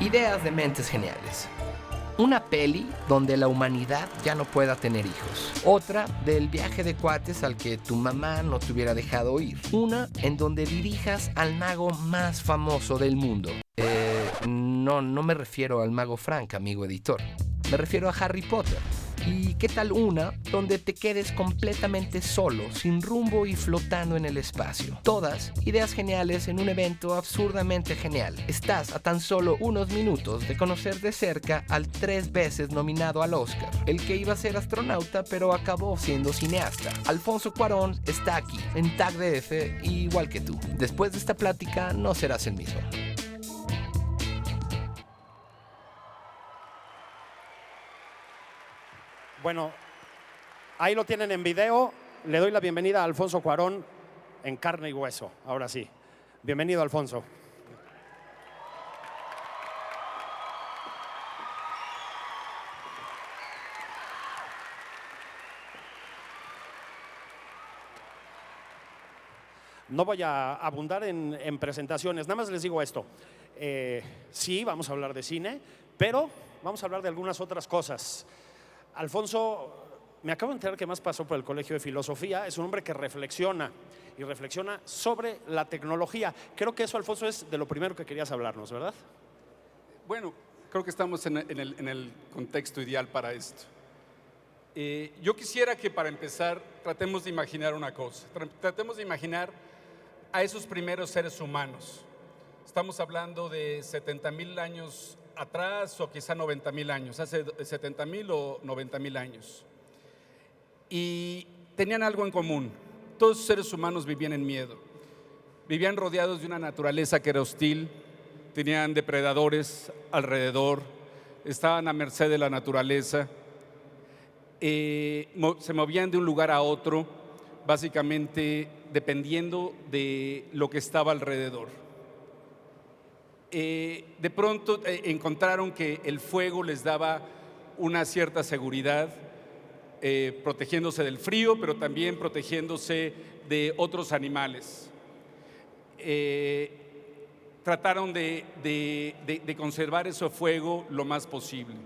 Ideas de mentes geniales. Una peli donde la humanidad ya no pueda tener hijos. Otra del viaje de cuates al que tu mamá no te hubiera dejado ir. Una en donde dirijas al mago más famoso del mundo. No me refiero al mago Frank, amigo editor. Me refiero a Harry Potter. ¿Y qué tal una donde te quedes completamente solo, sin rumbo y flotando en el espacio? Todas ideas geniales en un evento absurdamente genial. Estás a tan solo unos minutos de conocer de cerca al 3 veces nominado al Oscar, el que iba a ser astronauta pero acabó siendo cineasta. Alfonso Cuarón está aquí, en Tag DF, igual que tú. Después de esta plática no serás el mismo. Bueno, ahí lo tienen en video. Le doy la bienvenida a Alfonso Cuarón en carne y hueso. Ahora sí. Bienvenido, Alfonso. No voy a abundar en presentaciones. Nada más les digo esto. Sí, vamos a hablar de cine, pero vamos a hablar de algunas otras cosas. Alfonso, me acabo de enterar que más pasó por el Colegio de Filosofía. Es un hombre que reflexiona y reflexiona sobre la tecnología. Creo que eso, Alfonso, es de lo primero que querías hablarnos, ¿verdad? Bueno, creo que estamos en el contexto ideal para esto. Yo quisiera que para empezar tratemos de imaginar una cosa. Tratemos de imaginar a esos primeros seres humanos. Estamos hablando de 70,000 años atrás o quizá 90,000 años, hace 70,000 o 90,000 años. Y tenían algo en común. Todos los seres humanos vivían en miedo. Vivían rodeados de una naturaleza que era hostil, tenían depredadores alrededor, estaban a merced de la naturaleza, se movían de un lugar a otro, básicamente dependiendo de lo que estaba alrededor. De pronto encontraron que el fuego les daba una cierta seguridad, protegiéndose del frío, pero también protegiéndose de otros animales. Trataron de conservar ese fuego lo más posible.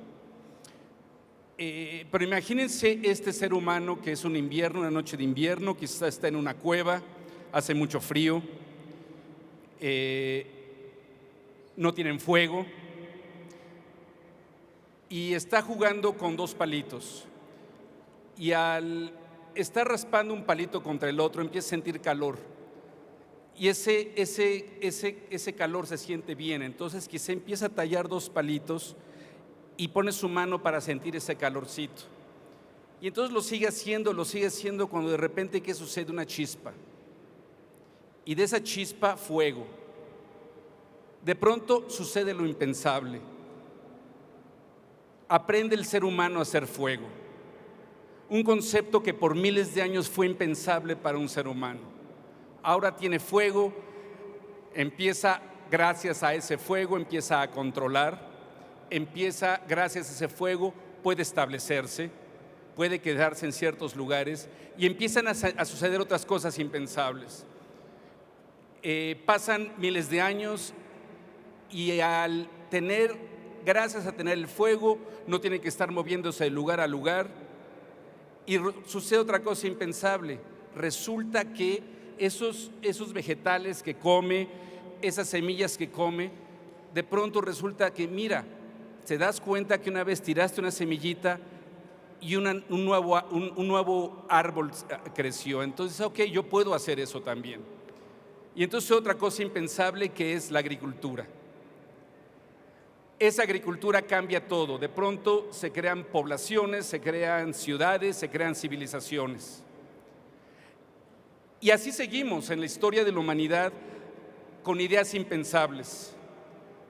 Pero imagínense este ser humano que es un invierno, una noche de invierno, quizás está en una cueva, hace mucho frío, no tienen fuego y está jugando con 2 palitos. Y al estar raspando un palito contra el otro empieza a sentir calor. Y ese calor se siente bien. Entonces quizá empieza a tallar 2 palitos y pone su mano para sentir ese calorcito. Y entonces lo sigue haciendo cuando de repente, ¿qué sucede? Una chispa. Y de esa chispa, fuego. De pronto sucede lo impensable. Aprende el ser humano a hacer fuego. Un concepto que por miles de años fue impensable para un ser humano. Ahora tiene fuego, gracias a ese fuego, empieza a controlar, gracias a ese fuego, puede establecerse, puede quedarse en ciertos lugares y empiezan a suceder otras cosas impensables. Pasan miles de años y gracias a tener el fuego, no tiene que estar moviéndose de lugar a lugar. Y sucede otra cosa impensable. Resulta que esos vegetales que come, esas semillas que come, de pronto resulta que, mira, te das cuenta que una vez tiraste una semillita y un nuevo árbol creció. Entonces, ok, yo puedo hacer eso también. Y entonces otra cosa impensable que es la agricultura. Esa agricultura cambia todo. De pronto se crean poblaciones, se crean ciudades, se crean civilizaciones. Y así seguimos en la historia de la humanidad con ideas impensables.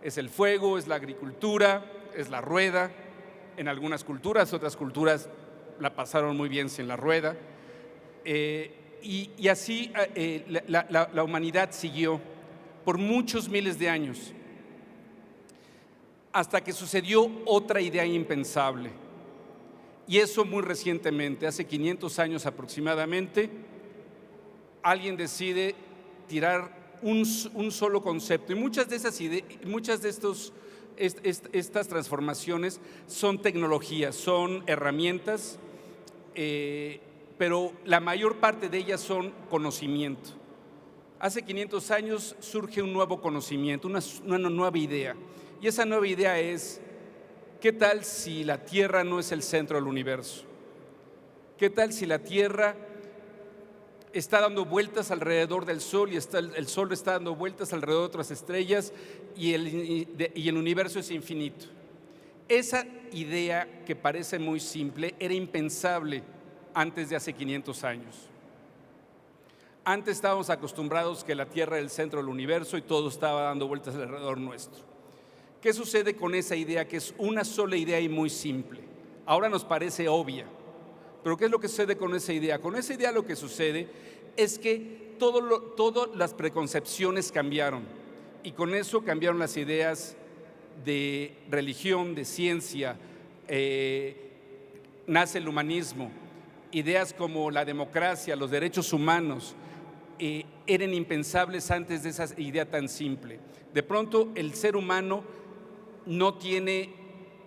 Es el fuego, es la agricultura, es la rueda. En algunas culturas, otras culturas la pasaron muy bien sin la rueda. Y así la humanidad siguió por muchos miles de años, hasta que sucedió otra idea impensable. Y eso muy recientemente, hace 500 años aproximadamente, alguien decide tirar un solo concepto. Y muchas de estos estas transformaciones son tecnologías, son herramientas, pero la mayor parte de ellas son conocimiento. Hace 500 años surge un nuevo conocimiento, una nueva idea. Y esa nueva idea es, ¿qué tal si la Tierra no es el centro del universo? ¿Qué tal si la Tierra está dando vueltas alrededor del Sol y el Sol está dando vueltas alrededor de otras estrellas y el universo es infinito? Esa idea, que parece muy simple, era impensable antes de hace 500 años. Antes estábamos acostumbrados que la Tierra era el centro del universo y todo estaba dando vueltas alrededor nuestro. ¿Qué sucede con esa idea, que es una sola idea y muy simple? Ahora nos parece obvia, pero ¿qué es lo que sucede con esa idea? Con esa idea lo que sucede es que todas las preconcepciones cambiaron, y con eso cambiaron las ideas de religión, de ciencia, nace el humanismo. Ideas como la democracia, los derechos humanos, eran impensables antes de esa idea tan simple. De pronto el ser humano no tiene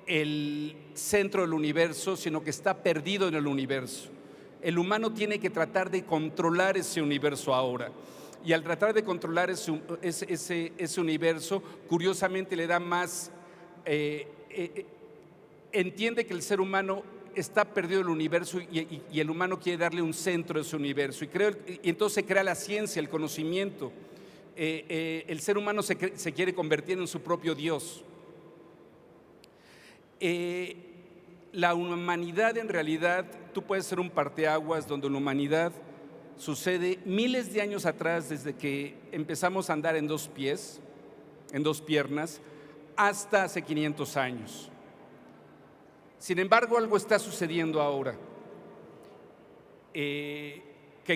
el centro del universo, sino que está perdido en el universo. El humano tiene que tratar de controlar ese universo ahora. Y al tratar de controlar ese universo, curiosamente le da más, entiende que el ser humano está perdido en el universo y el humano quiere darle un centro a ese universo. Y entonces crea la ciencia, el conocimiento. El ser humano se quiere convertir en su propio Dios. La humanidad, en realidad, tú puedes ser un parteaguas donde la humanidad sucede miles de años atrás, desde que empezamos a andar en dos pies, en dos piernas, hasta hace 500 años. Sin embargo, algo está sucediendo ahora, que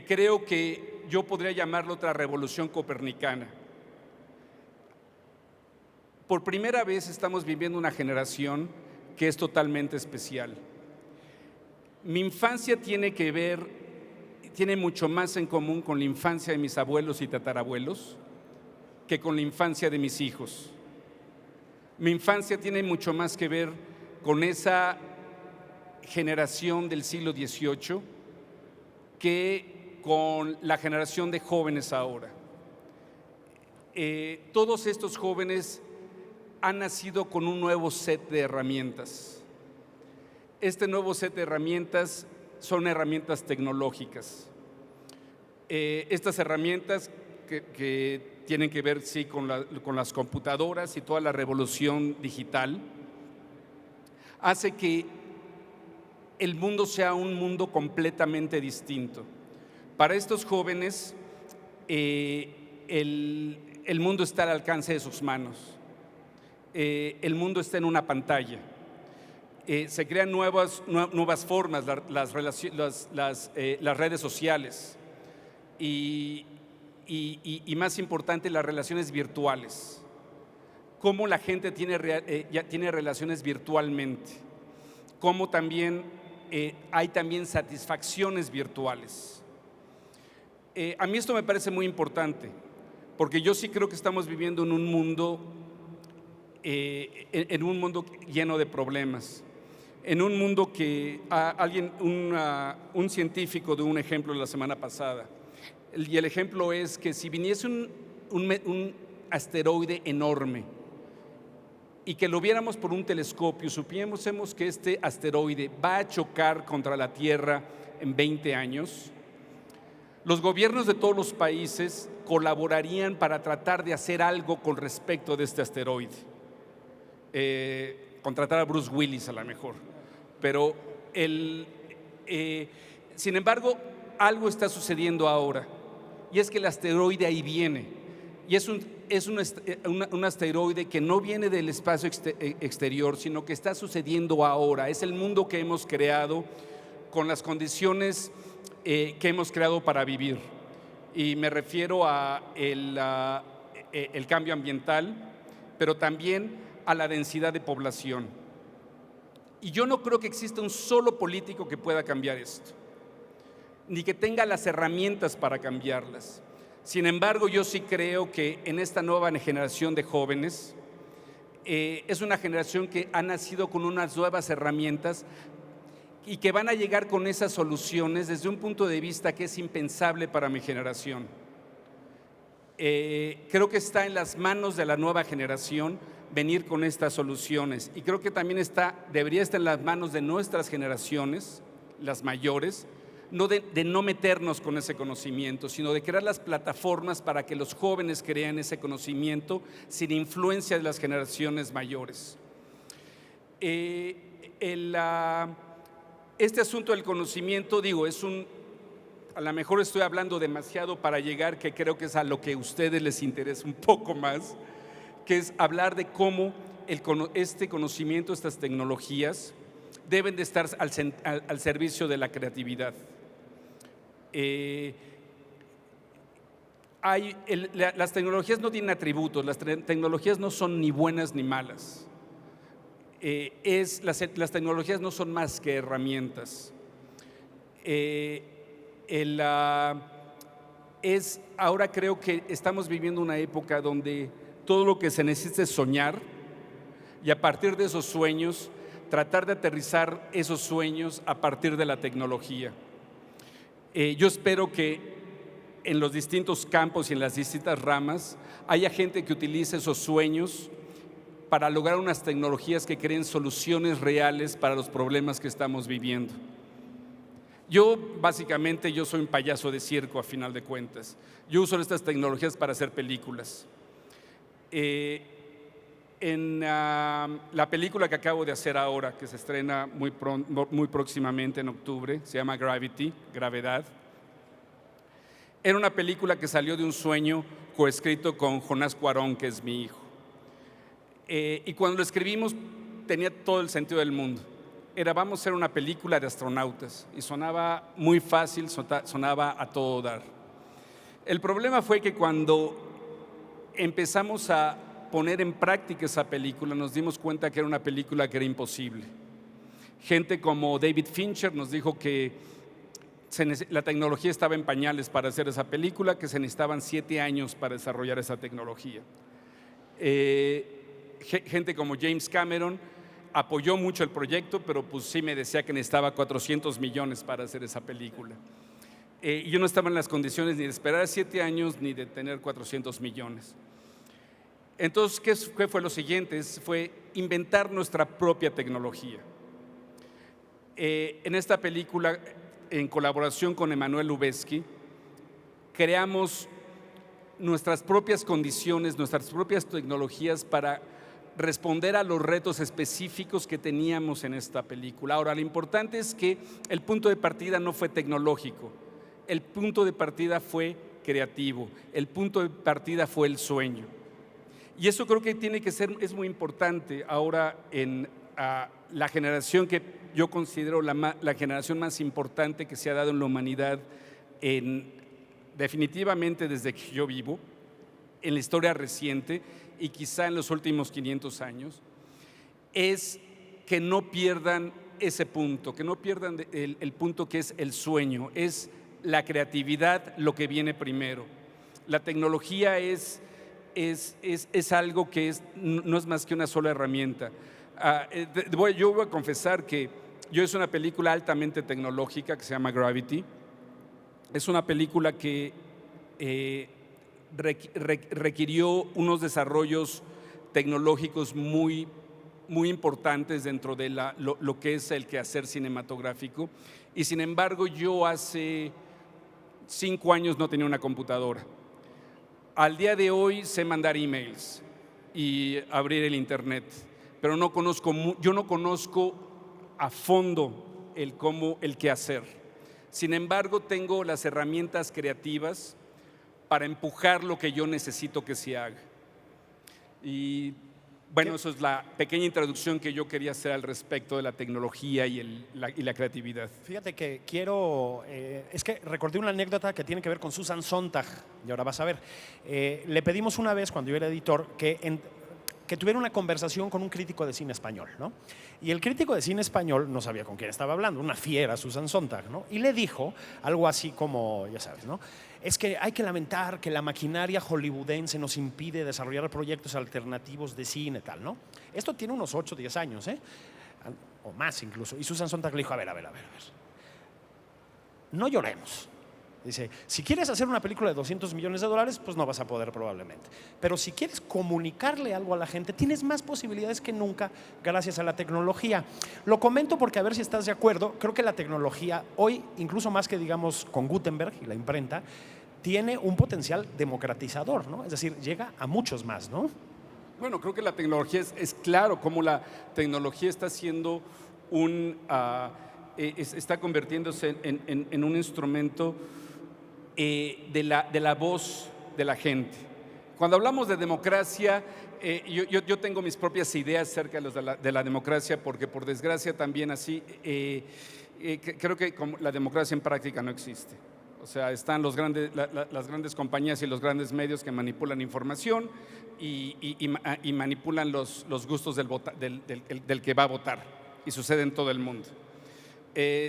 creo que yo podría llamarlo otra revolución copernicana. Por primera vez estamos viviendo una generación que es totalmente especial. Mi infancia tiene mucho más en común con la infancia de mis abuelos y tatarabuelos que con la infancia de mis hijos. Mi infancia tiene mucho más que ver con esa generación del siglo XVIII que con la generación de jóvenes ahora. Todos estos jóvenes han nacido con un nuevo set de herramientas. Este nuevo set de herramientas son herramientas tecnológicas. Estas herramientas que tienen que ver, sí, con las computadoras y toda la revolución digital, hace que el mundo sea un mundo completamente distinto. Para estos jóvenes, el mundo está al alcance de sus manos. El mundo está en una pantalla. Se crean nuevas formas, las redes sociales y más importante, las relaciones virtuales. Cómo la gente ya tiene relaciones virtualmente, cómo también hay también satisfacciones virtuales. A mí esto me parece muy importante, porque yo sí creo que estamos viviendo en un mundo lleno de problemas, en un mundo que un científico dio un ejemplo la semana pasada, y el ejemplo es que si viniese un asteroide enorme y que lo viéramos por un telescopio, supiésemos que este asteroide va a chocar contra la Tierra en 20 años, los gobiernos de todos los países colaborarían para tratar de hacer algo con respecto de este asteroide. Contratar a Bruce Willis a lo mejor, pero sin embargo, algo está sucediendo ahora, y es que el asteroide ahí viene, y es un asteroide que no viene del espacio exterior, sino que está sucediendo ahora. Es el mundo que hemos creado con las condiciones que hemos creado para vivir, y me refiero a el cambio ambiental, pero también a la densidad de población. Y yo no creo que exista un solo político que pueda cambiar esto, ni que tenga las herramientas para cambiarlas. Sin embargo, yo sí creo que en esta nueva generación de jóvenes es una generación que ha nacido con unas nuevas herramientas y que van a llegar con esas soluciones desde un punto de vista que es impensable para mi generación. Creo que está en las manos de la nueva generación venir con estas soluciones, y creo que también debería estar en las manos de nuestras generaciones, las mayores, de no meternos con ese conocimiento, sino de crear las plataformas para que los jóvenes creen ese conocimiento sin influencia de las generaciones mayores. Este asunto del conocimiento, digo, a lo mejor estoy hablando demasiado para llegar, que creo que es a lo que a ustedes les interesa un poco más, que es hablar de cómo este conocimiento, estas tecnologías, deben de estar al servicio de la creatividad. Las tecnologías no tienen atributos, las tecnologías no son ni buenas ni malas. Las tecnologías no son más que herramientas. Ahora creo que estamos viviendo una época donde todo lo que se necesita es soñar, y a partir de esos sueños tratar de aterrizar esos sueños a partir de la tecnología. Yo espero que en los distintos campos y en las distintas ramas haya gente que utilice esos sueños para lograr unas tecnologías que creen soluciones reales para los problemas que estamos viviendo. Básicamente, yo soy un payaso de circo a final de cuentas. Yo uso estas tecnologías para hacer películas. En la película que acabo de hacer ahora, que se estrena muy próximamente en octubre, se llama Gravity, Gravedad. Era una película que salió de un sueño coescrito con Jonás Cuarón, que es mi hijo. Y cuando lo escribimos tenía todo el sentido del mundo. Vamos a hacer una película de astronautas, y sonaba muy fácil, sonaba a todo dar. El problema fue que cuando empezamos a poner en práctica esa película, nos dimos cuenta que era una película que era imposible. Gente como David Fincher nos dijo que la tecnología estaba en pañales para hacer esa película, que se necesitaban 7 años para desarrollar esa tecnología. Gente como James Cameron apoyó mucho el proyecto, pero pues sí me decía que necesitaba 400 millones para hacer esa película. Yo no estaba en las condiciones ni de esperar 7 años ni de tener 400 millones. Entonces, ¿qué fue lo siguiente? Fue inventar nuestra propia tecnología. En esta película, en colaboración con Emanuel Lubezki, creamos nuestras propias condiciones, nuestras propias tecnologías para responder a los retos específicos que teníamos en esta película. Ahora, lo importante es que el punto de partida no fue tecnológico, el punto de partida fue creativo, el punto de partida fue el sueño. Y eso creo que es muy importante ahora en la generación que yo considero la generación más importante que se ha dado en la humanidad, definitivamente desde que yo vivo, en la historia reciente y quizá en los últimos 500 años, es que no pierdan ese punto, que no pierdan el punto que es el sueño, es la creatividad lo que viene primero. La tecnología es algo que no es más que una sola herramienta. Yo voy a confesar que yo hice una película altamente tecnológica que se llama Gravity. Es una película que requirió unos desarrollos tecnológicos muy, muy importantes dentro de lo que es el quehacer cinematográfico, y sin embargo yo hace 5 años no tenía una computadora. Al día de hoy sé mandar emails y abrir el internet, pero yo no conozco a fondo el qué hacer. Sin embargo, tengo las herramientas creativas para empujar lo que yo necesito que se haga. Y bueno, eso es la pequeña introducción que yo quería hacer al respecto de la tecnología y la creatividad. Fíjate que es que recordé una anécdota que tiene que ver con Susan Sontag, y ahora vas a ver. Le pedimos una vez, cuando yo era editor, que que tuviera una conversación con un crítico de cine español, ¿no? Y el crítico de cine español no sabía con quién estaba hablando, una fiera, Susan Sontag, ¿no? Y le dijo algo así como, ya sabes, ¿no? Es que hay que lamentar que la maquinaria hollywoodense nos impide desarrollar proyectos alternativos de cine, tal, ¿no? Esto tiene unos 8 o 10 años, ¿eh? O más incluso. Y Susan Sontag le dijo, a ver, no lloremos. Dice, si quieres hacer una película de $200 millones, pues no vas a poder probablemente. Pero si quieres comunicarle algo a la gente, tienes más posibilidades que nunca gracias a la tecnología. Lo comento porque a ver si estás de acuerdo. Creo que la tecnología hoy, incluso más que digamos con Gutenberg y la imprenta, tiene un potencial democratizador, ¿no? Es decir, llega a muchos más, ¿no? Bueno, creo que la tecnología es claro cómo la tecnología está siendo está convirtiéndose en un instrumento de la voz de la gente. Cuando hablamos de democracia, yo tengo mis propias ideas acerca de la democracia, porque por desgracia también así, creo que la democracia en práctica no existe. O sea, están las grandes compañías y los grandes medios que manipulan información y manipulan los gustos del que va a votar, y sucede en todo el mundo.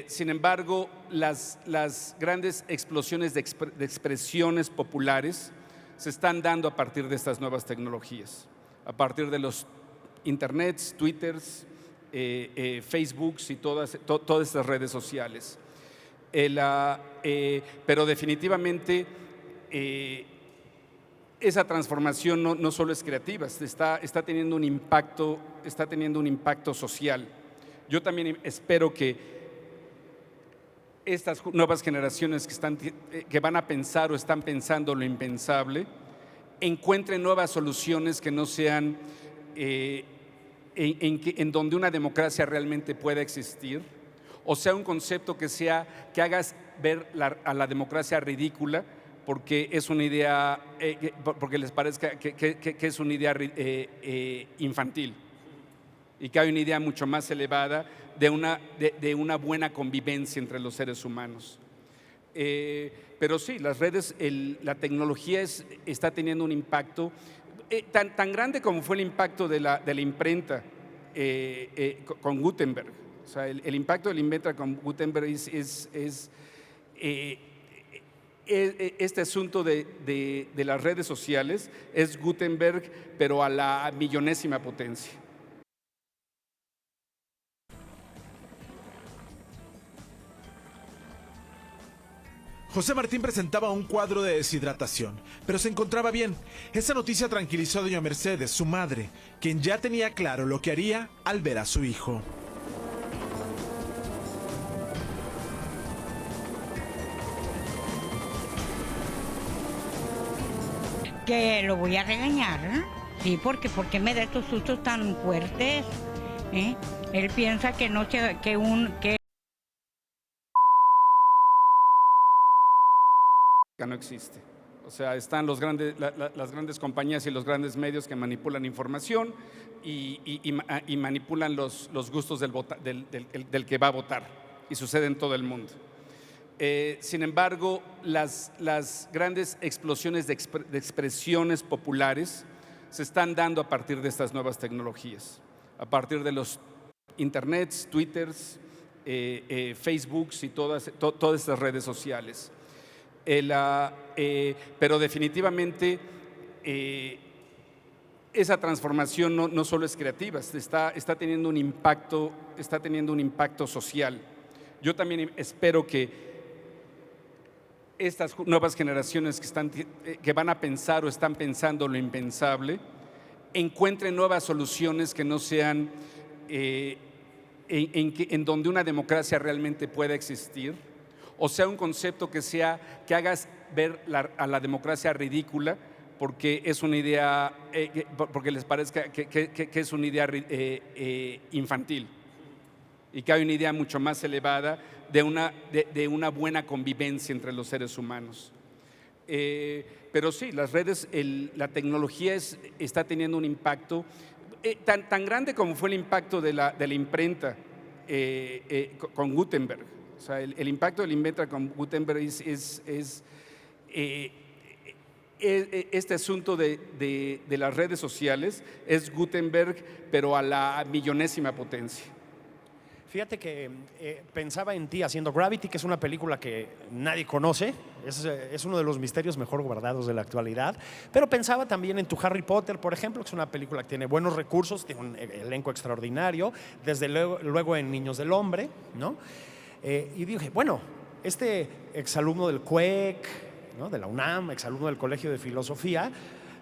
Sin embargo, las grandes explosiones de expresiones populares se están dando a partir de estas nuevas tecnologías, a partir de los internets, twitters, facebooks y todas estas redes sociales. Pero definitivamente esa transformación no solo es creativa, está teniendo un impacto social. Yo también espero que estas nuevas generaciones que van a pensar o están pensando lo impensable, encuentren nuevas soluciones que no sean en donde una democracia realmente pueda existir, o sea, un concepto que hagas ver a la democracia ridícula, porque es una idea, porque les parezca que es una idea infantil, y que hay una idea mucho más elevada de una buena convivencia entre los seres humanos. Pero sí, las redes, la tecnología está teniendo un impacto tan grande como fue el impacto de la imprenta con Gutenberg. O sea, el impacto de la imprenta con Gutenberg es este asunto de las redes sociales, es Gutenberg, pero a la millonésima potencia. José Martín presentaba un cuadro de deshidratación, pero se encontraba bien. Esa noticia tranquilizó a doña Mercedes, su madre, quien ya tenía claro lo que haría al ver a su hijo. Que lo voy a regañar, ¿eh? Sí, porque ¿por qué me da estos sustos tan fuertes? Él piensa que no que no existe. O sea, están las grandes compañías y los grandes medios que manipulan información y manipulan los gustos del que va a votar, y sucede en todo el mundo. Sin embargo, las grandes explosiones de expresiones populares se están dando a partir de estas nuevas tecnologías, a partir de los internets, twitters, facebooks y todas estas redes sociales. Pero definitivamente esa transformación no solo es creativa, está teniendo un impacto social. Yo también espero que estas nuevas generaciones que van a pensar o están pensando lo impensable, encuentren nuevas soluciones que no sean en donde una democracia realmente pueda existir, o sea, un concepto que hagas ver a la democracia ridícula, porque es una idea, porque les parezca que es una idea infantil, y que hay una idea mucho más elevada de una buena convivencia entre los seres humanos. Pero sí, las redes, la tecnología está teniendo un impacto tan grande como fue el impacto de la imprenta con Gutenberg. O sea, el impacto de la imprenta con Gutenberg este asunto de las redes sociales es Gutenberg, pero a la millonésima potencia. Fíjate que pensaba en ti haciendo Gravity, que es una película que nadie conoce, es uno de los misterios mejor guardados de la actualidad, pero pensaba también en tu Harry Potter, por ejemplo, que es una película que tiene buenos recursos, tiene un elenco extraordinario, desde luego en Niños del Hombre, ¿no? Y dije, bueno, este exalumno del CUEC, ¿no?, de la UNAM, exalumno del Colegio de Filosofía,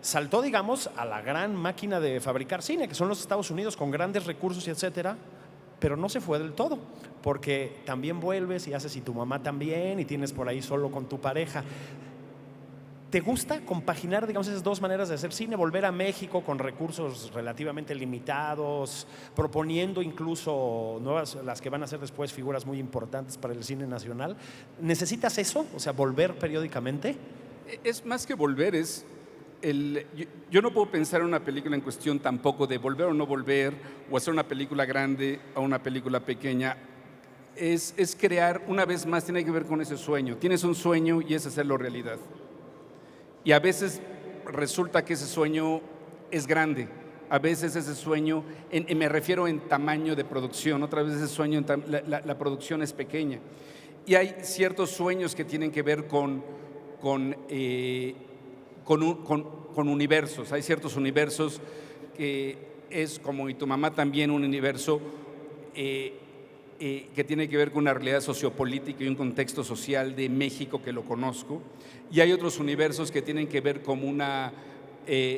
saltó, digamos, a la gran máquina de fabricar cine, que son los Estados Unidos, con grandes recursos y etcétera, pero no se fue del todo, porque también vuelves y haces y tu mamá también, y tienes por ahí Solo con tu pareja. ¿Te gusta compaginar, digamos, esas dos maneras de hacer cine? Volver a México con recursos relativamente limitados, proponiendo incluso nuevas, las que van a ser después figuras muy importantes para el cine nacional. ¿Necesitas eso? O sea, volver periódicamente. Es más que volver, yo no puedo pensar en una película en cuestión tampoco de volver o no volver, o hacer una película grande o una película pequeña. Es crear, una vez más, tiene que ver con ese sueño. Tienes un sueño y es hacerlo realidad. Y a veces resulta que ese sueño es grande, a veces ese sueño, me refiero en tamaño de producción, otra vez ese sueño, la producción es pequeña. Y hay ciertos sueños que tienen que ver con universos, hay ciertos universos que es como Y tu mamá también, un universo que tiene que ver con una realidad sociopolítica y un contexto social de México que lo conozco, y hay otros universos que tienen que ver como una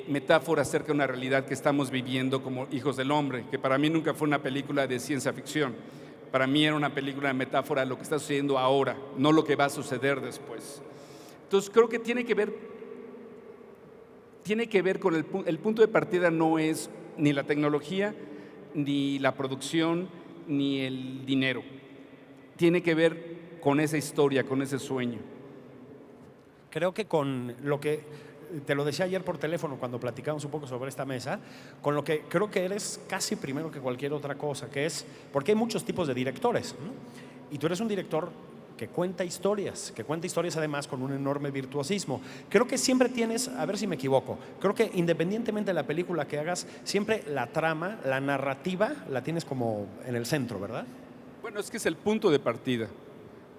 metáfora acerca de una realidad que estamos viviendo como Hijos del Hombre, que para mí nunca fue una película de ciencia ficción, para mí era una película de metáfora de lo que está sucediendo ahora, no lo que va a suceder después. Entonces creo que tiene que ver con el punto de partida, no es ni la tecnología, ni la producción, ni el dinero. Tiene que ver con esa historia, con ese sueño. Creo que con lo que, te lo decía ayer por teléfono cuando platicamos un poco sobre esta mesa, con lo que creo que eres casi primero que cualquier otra cosa, que es, porque hay muchos tipos de directores, ¿no? Y tú eres un director que cuenta historias además con un enorme virtuosismo. Creo que siempre tienes, a ver si me equivoco, creo que independientemente de la película que hagas, siempre la trama, la narrativa, la tienes como en el centro, ¿verdad? Bueno, es que es el punto de partida.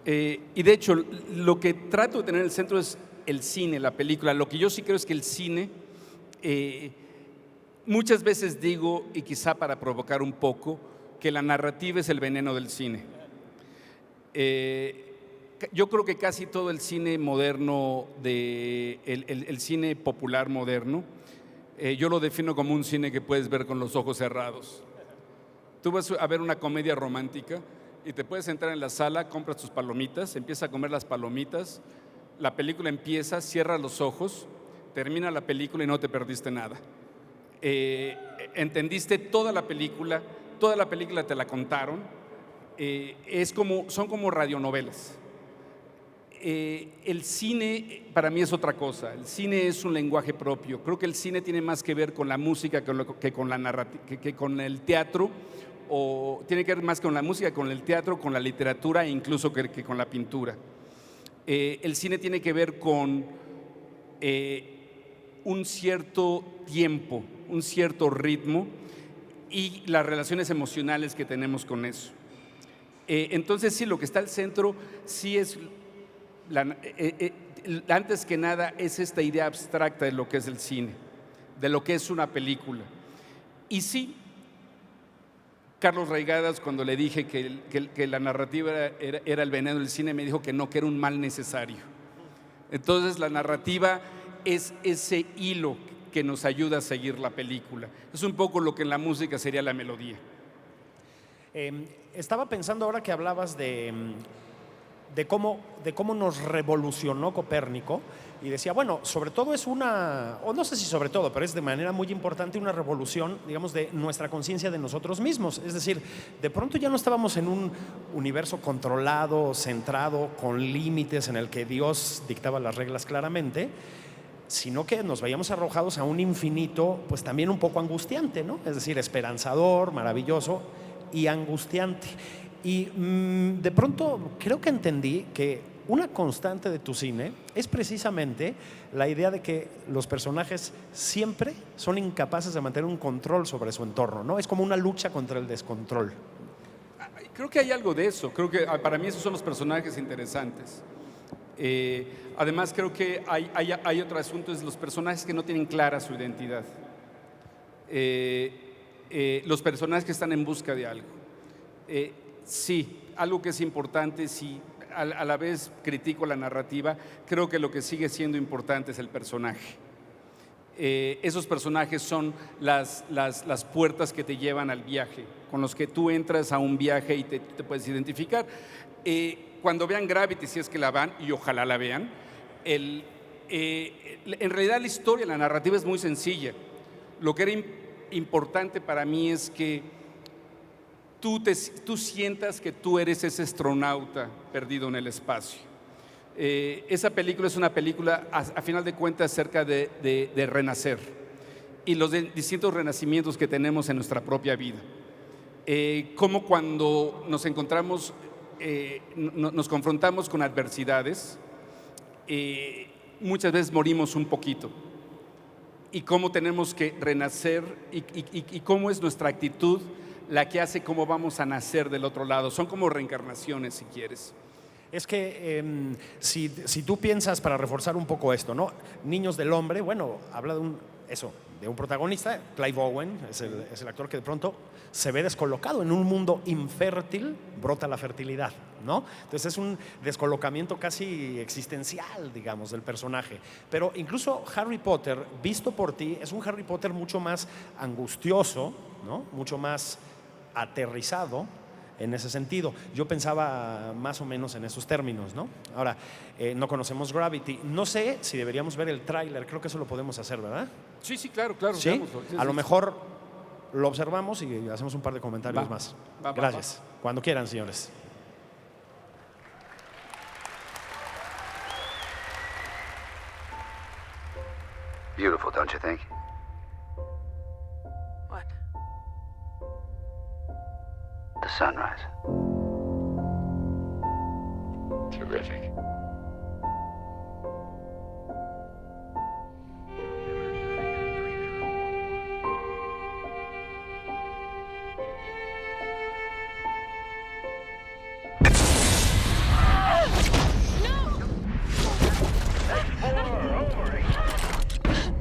Y de hecho, lo que trato de tener en el centro es el cine, la película. Lo que yo sí creo es que el cine, muchas veces digo, y quizá para provocar un poco, que la narrativa es el veneno del cine. Yo creo que casi todo el cine moderno, el cine popular moderno, yo lo defino como un cine que puedes ver con los ojos cerrados. Tú vas a ver una comedia romántica y te puedes entrar en la sala, compras tus palomitas, empiezas a comer las palomitas, la película empieza, cierras los ojos, termina la película y no te perdiste nada. Entendiste toda la película te la contaron. Son como radionovelas. El cine para mí es otra cosa. El cine es un lenguaje propio. Creo que el cine tiene más que ver con la música que con la narrativa, que con el teatro, o tiene que ver más con la música, con el teatro, con la literatura e incluso que con la pintura. El cine tiene que ver con un cierto tiempo, un cierto ritmo y las relaciones emocionales que tenemos con eso. Entonces sí, lo que está al centro sí es, antes que nada, es esta idea abstracta de lo que es el cine, de lo que es una película. Y sí, Carlos Reigadas, cuando le dije que la narrativa era el veneno del cine, me dijo que no, que era un mal necesario. Entonces la narrativa es ese hilo que nos ayuda a seguir la película. Es un poco lo que en la música sería la melodía. Estaba pensando ahora que hablabas de cómo nos revolucionó Copérnico, y decía, bueno, sobre todo es una, o no sé si sobre todo, pero es de manera muy importante una revolución, digamos, de nuestra conciencia de nosotros mismos. Es decir, de pronto ya no estábamos en un universo controlado, centrado, con límites en el que Dios dictaba las reglas claramente, sino que nos veíamos arrojados a un infinito, pues también un poco angustiante, ¿no? Es decir, esperanzador, maravilloso y angustiante. Y de pronto creo que entendí que una constante de tu cine es precisamente la idea de que los personajes siempre son incapaces de mantener un control sobre su entorno, ¿no? Es como una lucha contra el descontrol. Creo que hay algo de eso. Creo que para mí esos son los personajes interesantes. Además, creo que hay otro asunto, es los personajes que no tienen clara su identidad. Los personajes que están en busca de algo. Sí, algo que es importante, sí, a la vez critico la narrativa, creo que lo que sigue siendo importante es el personaje. Esos personajes son las puertas que te llevan al viaje, con los que tú entras a un viaje y te puedes identificar. Cuando vean Gravity, si es que la van, y ojalá la vean, en realidad la historia, la narrativa es muy sencilla. Lo que era importante para mí es que tú sientas que tú eres ese astronauta perdido en el espacio. Esa película es una película, a final de cuentas, acerca de renacer y los distintos renacimientos que tenemos en nuestra propia vida. Como cuando nos encontramos, nos confrontamos con adversidades, muchas veces morimos un poquito. Y cómo tenemos que renacer y cómo es nuestra actitud la que hace cómo vamos a nacer del otro lado. Son como reencarnaciones, si quieres. Es que si tú piensas, para reforzar un poco esto, ¿no? Niños del Hombre, bueno, habla de un protagonista, Clive Owen, es el actor que de pronto se ve descolocado. En un mundo infértil brota la fertilidad, ¿no? Entonces es un descolocamiento casi existencial, digamos, del personaje. Pero incluso Harry Potter, visto por ti, es un Harry Potter mucho más angustioso, ¿no? Mucho más aterrizado en ese sentido. Yo pensaba más o menos en esos términos, ¿no? Ahora, no conocemos Gravity. No sé si deberíamos ver el tráiler. Creo que eso lo podemos hacer, ¿verdad? Sí, claro. ¿Sí? Veámoslo. A lo mejor lo observamos y hacemos un par de comentarios más. Gracias. Cuando quieran, señores. Beautiful, don't you think? What? The sunrise. Terrific.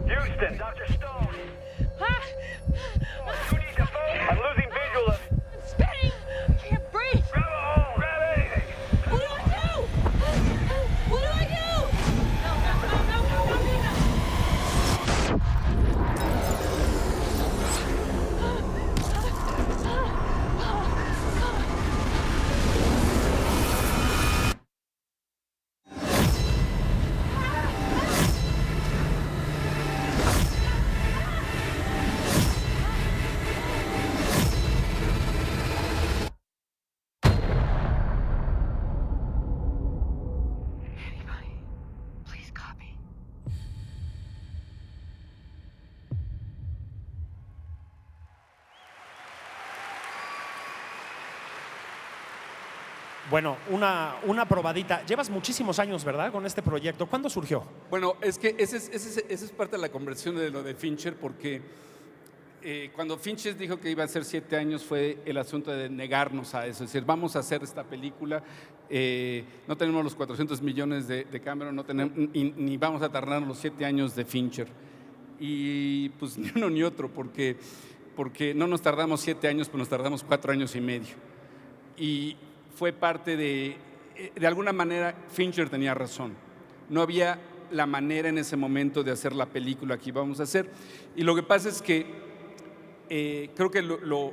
Houston, Dr. Stone. You need to phone. I'm losing visual of... I'm spinning! I can't breathe! Grab a hole, grab anything. What do I do? What do I do? Anybody, please copy. Bueno, una probadita. Llevas muchísimos años, ¿verdad?, con este proyecto. ¿Cuándo surgió? Bueno, es que esa es parte de la conversión de lo de Fincher, porque cuando Fincher dijo que iba a ser 7 años fue el asunto de negarnos a eso. Es decir, vamos a hacer esta película, no tenemos los 400 millones de Cameron, no tenemos, ni vamos a tardarnos los 7 años de Fincher. Y pues ni uno ni otro, porque no nos tardamos 7 años, pues nos tardamos 4 años y medio. Y fue parte de alguna manera, Fincher tenía razón. No había la manera en ese momento de hacer la película que íbamos a hacer. Y lo que pasa es que creo que lo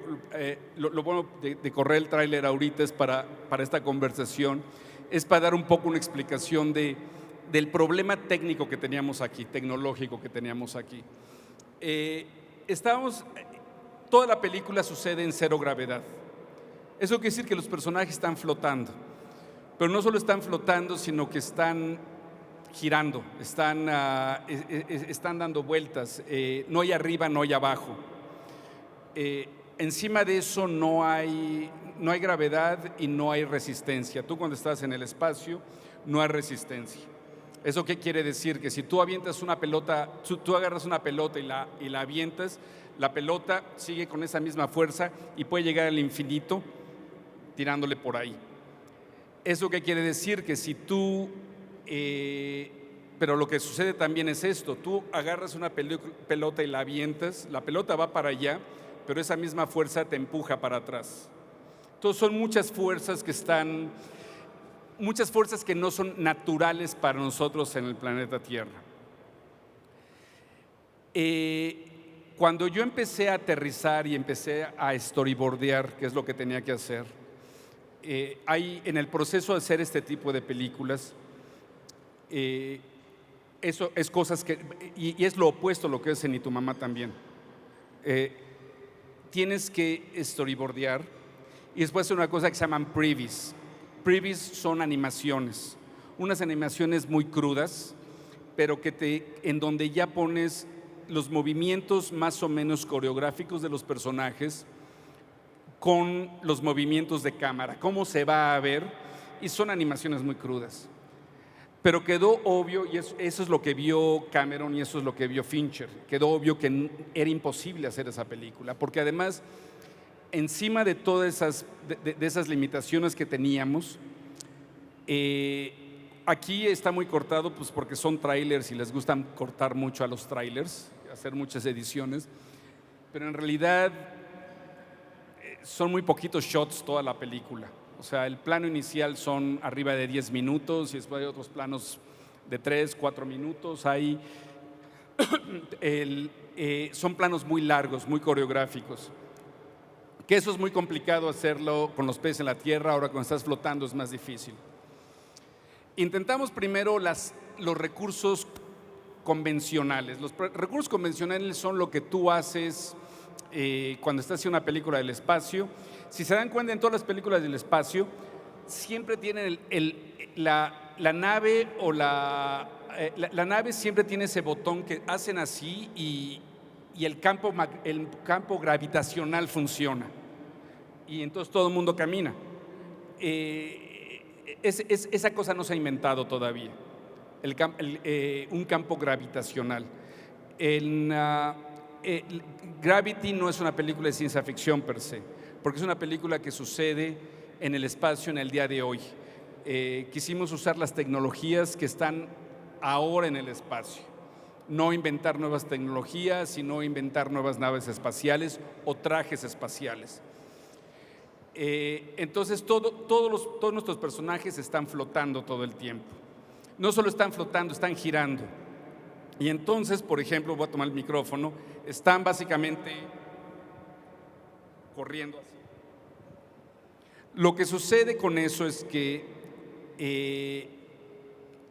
bueno de correr el tráiler ahorita es para esta conversación, es para dar un poco una explicación del problema técnico que teníamos aquí, tecnológico que teníamos aquí. Toda la película sucede en 0 gravedad. Eso quiere decir que los personajes están flotando, pero no solo están flotando, sino que están girando, están dando vueltas, no hay arriba, no hay abajo. encima de eso no hay gravedad y no hay resistencia. Tú cuando estás en el espacio no hay resistencia. ¿Eso qué quiere decir? Que si tú avientas una pelota, tú agarras una pelota y la avientas, la pelota sigue con esa misma fuerza y puede llegar al infinito tirándole por ahí. ¿Eso qué quiere decir? Que si tú... pero lo que sucede también es esto, tú agarras una pelota y la avientas, la pelota va para allá, pero esa misma fuerza te empuja para atrás. Entonces son muchas fuerzas que no son naturales para nosotros en el planeta Tierra. Cuando yo empecé a aterrizar y empecé a storyboardear, que es lo que tenía que hacer, en el proceso de hacer este tipo de películas, eso es cosas que, y es lo opuesto a lo que es en Y tu mamá también. Tienes que storyboardear y después hacer una cosa que se llaman previews. Previews son animaciones, unas animaciones muy crudas, pero en donde ya pones los movimientos más o menos coreográficos de los personajes con los movimientos de cámara, cómo se va a ver, y son animaciones muy crudas. Pero quedó obvio, y eso es lo que vio Cameron y eso es lo que vio Fincher, quedó obvio que era imposible hacer esa película, porque además, encima de todas esas limitaciones que teníamos, aquí está muy cortado, pues porque son trailers y les gustan cortar mucho a los trailers, hacer muchas ediciones, pero en realidad son muy poquitos shots toda la película. O sea, el plano inicial son arriba de 10 minutos y después hay otros planos de 3, 4 minutos. Son planos muy largos, muy coreográficos. Que eso es muy complicado hacerlo con los pies en la tierra, ahora cuando estás flotando es más difícil. Intentamos primero los recursos convencionales. Los recursos convencionales son lo que tú haces cuando estás haciendo una película del espacio. Si se dan cuenta, en todas las películas del espacio siempre tienen la nave o la nave siempre tiene ese botón que hacen así y el campo gravitacional funciona y entonces todo el mundo camina. Esa cosa no se ha inventado todavía, un campo gravitacional. Gravity no es una película de ciencia ficción per se, porque es una película que sucede en el espacio en el día de hoy. Quisimos usar las tecnologías que están ahora en el espacio, no inventar nuevas tecnologías, sino inventar nuevas naves espaciales o trajes espaciales. Entonces todos nuestros personajes están flotando todo el tiempo. No solo están flotando, están girando. Y entonces, por ejemplo, voy a tomar el micrófono, están básicamente corriendo así. Lo que sucede con eso es que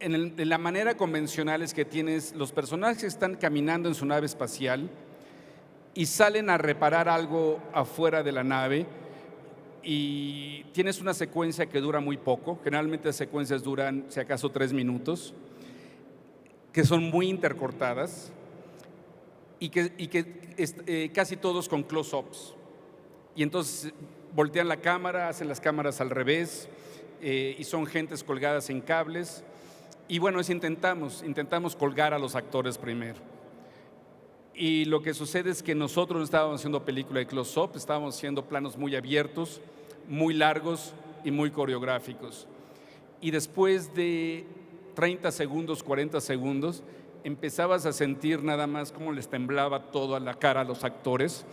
en la manera convencional es que tienes los personajes que están caminando en su nave espacial y salen a reparar algo afuera de la nave y tienes una secuencia que dura muy poco, generalmente las secuencias duran si acaso 3 minutos, que son muy intercortadas y que casi todos con close-ups. Y entonces voltean la cámara, hacen las cámaras al revés y son gentes colgadas en cables. Y bueno, intentamos colgar a los actores primero. Y lo que sucede es que nosotros no estábamos haciendo película de close-up, estábamos haciendo planos muy abiertos, muy largos y muy coreográficos. Y después de 30 segundos, 40 segundos, empezabas a sentir nada más cómo les temblaba toda la cara a los actores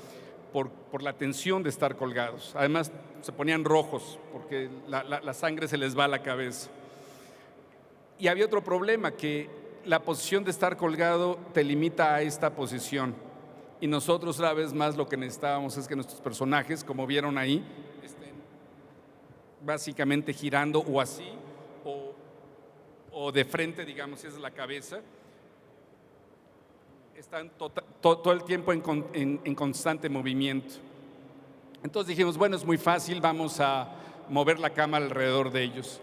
por la tensión de estar colgados. Además, se ponían rojos porque la sangre se les va a la cabeza. Y había otro problema, que la posición de estar colgado te limita a esta posición. Y nosotros, una vez más, lo que necesitábamos es que nuestros personajes, como vieron ahí, estén básicamente girando o así, o de frente, digamos, esa es la cabeza. Están todo el tiempo en constante movimiento. Entonces dijimos, bueno, es muy fácil, vamos a mover la cámara alrededor de ellos.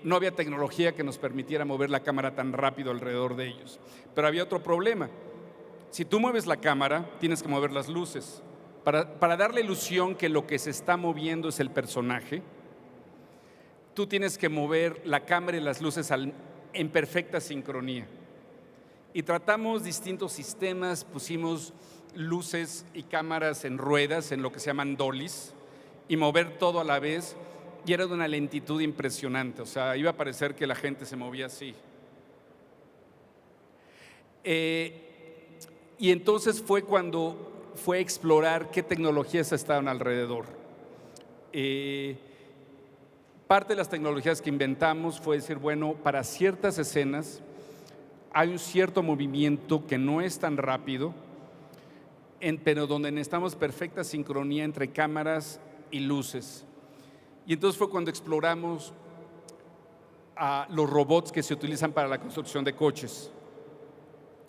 No había tecnología que nos permitiera mover la cámara tan rápido alrededor de ellos. Pero había otro problema. Si tú mueves la cámara, tienes que mover las luces. Para dar la ilusión que lo que se está moviendo es el personaje, tú tienes que mover la cámara y las luces en perfecta sincronía. Y tratamos distintos sistemas, pusimos luces y cámaras en ruedas, en lo que se llaman dollies, y mover todo a la vez, y era de una lentitud impresionante, o sea, iba a parecer que la gente se movía así. Y entonces fue cuando fue a explorar qué tecnologías estaban alrededor. Parte de las tecnologías que inventamos fue decir, bueno, para ciertas escenas hay un cierto movimiento que no es tan rápido, pero donde necesitamos perfecta sincronía entre cámaras y luces. Y entonces fue cuando exploramos a los robots que se utilizan para la construcción de coches.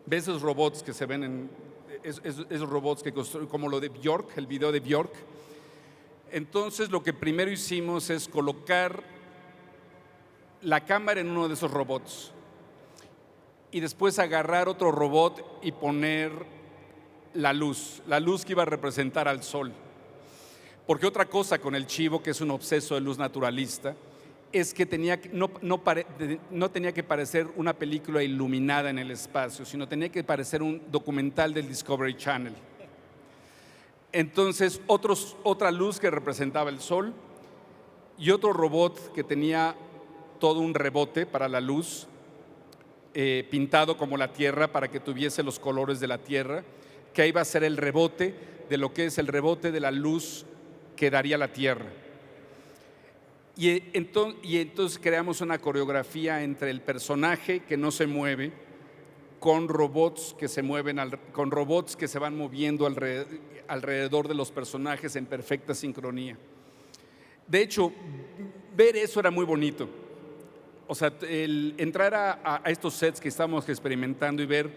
¿Ves esos robots que se ven esos robots que construyen, como lo de Bjork, el video de Bjork? Entonces lo que primero hicimos es colocar la cámara en uno de esos robots y después agarrar otro robot y poner la luz que iba a representar al sol. Porque otra cosa con el Chivo, que es un obseso de luz naturalista, es que no tenía que parecer una película iluminada en el espacio, sino tenía que parecer un documental del Discovery Channel. Entonces, otra luz que representaba el sol y otro robot que tenía todo un rebote para la luz, pintado como la Tierra para que tuviese los colores de la Tierra, que ahí va a ser el rebote de lo que es el rebote de la luz que daría la Tierra. Y entonces creamos una coreografía entre el personaje que no se mueve con robots que se mueven, con robots que se van moviendo alrededor de los personajes en perfecta sincronía. De hecho, ver eso era muy bonito. O sea, el entrar a estos sets que estamos experimentando y ver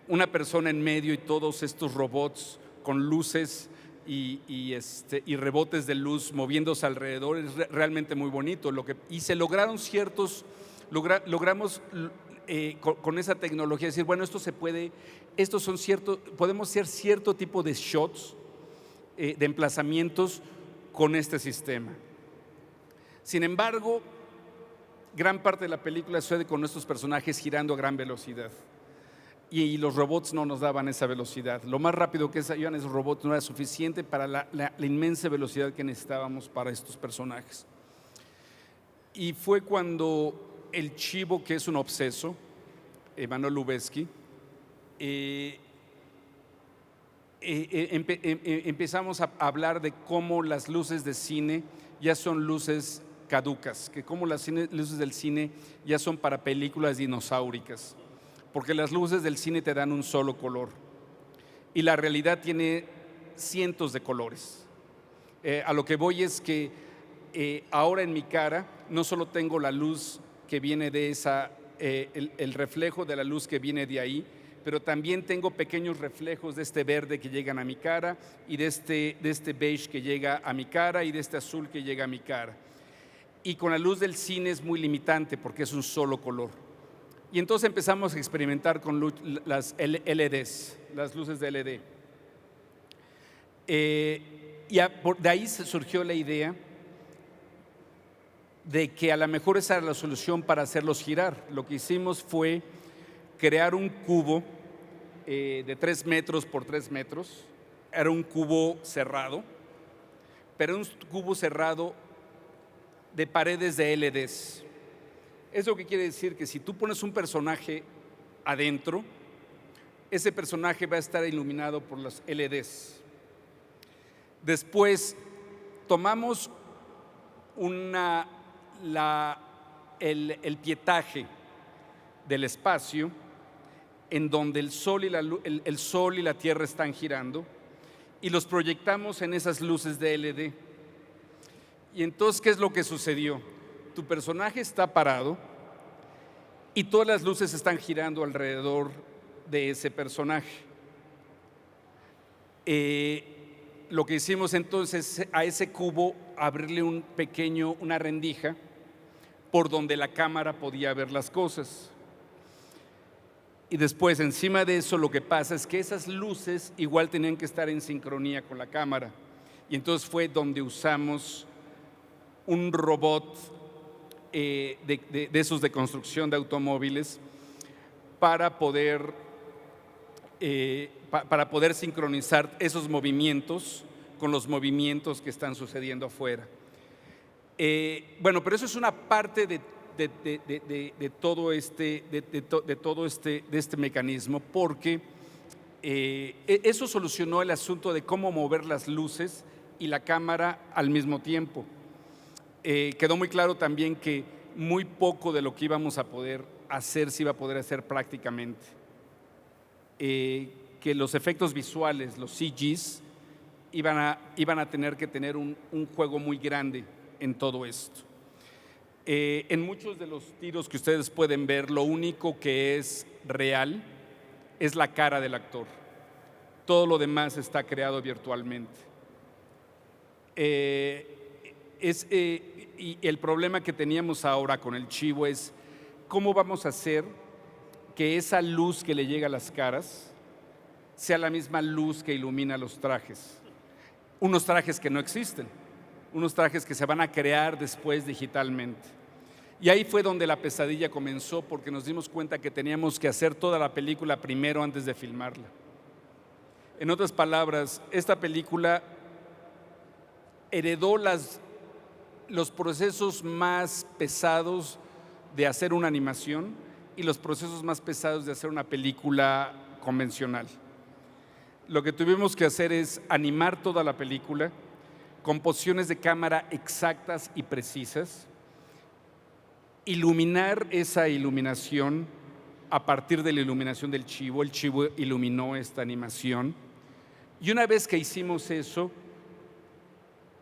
una persona en medio y todos estos robots con luces y rebotes de luz moviéndose alrededor es realmente muy bonito. Y se lograron logramos con esa tecnología decir, bueno, esto se puede, podemos hacer cierto tipo de shots, de emplazamientos con este sistema. Sin embargo, gran parte de la película sucede con nuestros personajes girando a gran velocidad. Y los robots no nos daban esa velocidad. Lo más rápido que iban esos robots no era suficiente para la inmensa velocidad que necesitábamos para estos personajes. Y fue cuando el Chivo, que es un obseso, Emmanuel Lubezki, empezamos a hablar de cómo las luces de cine ya son luces caducas, que cómo las luces del cine ya son para películas dinosauricas, porque las luces del cine te dan un solo color y la realidad tiene cientos de colores. A lo que voy es que ahora en mi cara no solo tengo la luz que viene de el reflejo de la luz que viene de ahí, pero también tengo pequeños reflejos de este verde que llegan a mi cara y de este beige que llega a mi cara y de este azul que llega a mi cara. Y con la luz del cine es muy limitante porque es un solo color. Y entonces empezamos a experimentar con las LEDs, las luces de LED. De ahí se surgió la idea de que a lo mejor esa era la solución para hacerlos girar. Lo que hicimos fue crear un cubo de 3 metros por 3 metros. Era un cubo cerrado, pero un cubo cerrado de paredes de LEDs. ¿Eso qué quiere decir? Que si tú pones un personaje adentro, ese personaje va a estar iluminado por las LEDs. Después tomamos el pietaje del espacio en donde el sol y la Tierra están girando y los proyectamos en esas luces de LED. Y entonces, ¿qué es lo que sucedió? Tu personaje está parado y todas las luces están girando alrededor de ese personaje. Lo que hicimos entonces a ese cubo abrirle una rendija por donde la cámara podía ver las cosas. Y después, encima de eso, lo que pasa es que esas luces igual tenían que estar en sincronía con la cámara. Y entonces fue donde usamos un robot de esos de construcción de automóviles para poder sincronizar esos movimientos con los movimientos que están sucediendo afuera. Bueno, pero eso es una parte de todo este mecanismo, porque eso solucionó el asunto de cómo mover las luces y la cámara al mismo tiempo. Quedó muy claro también que muy poco de lo que íbamos a poder hacer se iba a poder hacer prácticamente. Que los efectos visuales, los CGs, iban a tener que tener un juego muy grande en todo esto. En muchos de los tiros que ustedes pueden ver, lo único que es real es la cara del actor. Todo lo demás está creado virtualmente. Y el problema que teníamos ahora con el Chivo es cómo vamos a hacer que esa luz que le llega a las caras sea la misma luz que ilumina los trajes. Unos trajes que no existen, unos trajes que se van a crear después digitalmente. Y ahí fue donde la pesadilla comenzó, porque nos dimos cuenta que teníamos que hacer toda la película primero antes de filmarla. En otras palabras, esta película heredó los procesos más pesados de hacer una animación y los procesos más pesados de hacer una película convencional. Lo que tuvimos que hacer es animar toda la película con posiciones de cámara exactas y precisas, iluminar esa iluminación a partir de la iluminación del Chivo. El Chivo iluminó esta animación. Y una vez que hicimos eso,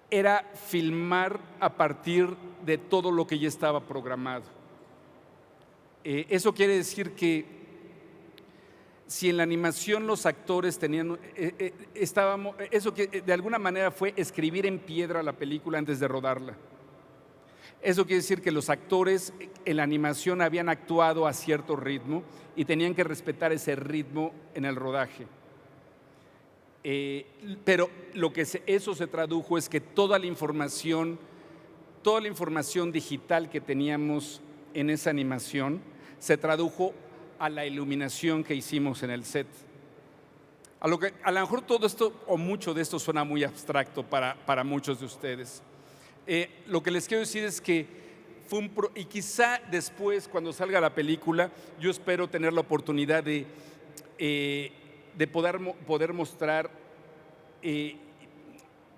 era filmar a partir de todo lo que ya estaba programado. Eso quiere decir que si en la animación los actores tenían, eso que de alguna manera fue escribir en piedra la película antes de rodarla. Eso quiere decir que los actores en la animación habían actuado a cierto ritmo y tenían que respetar ese ritmo en el rodaje. Pero lo que eso se tradujo es que toda la información digital que teníamos en esa animación se tradujo a la iluminación que hicimos en el set. A lo mejor todo esto o mucho de esto suena muy abstracto para muchos de ustedes. Lo que les quiero decir es que y quizá después, cuando salga la película, yo espero tener la oportunidad de poder mostrar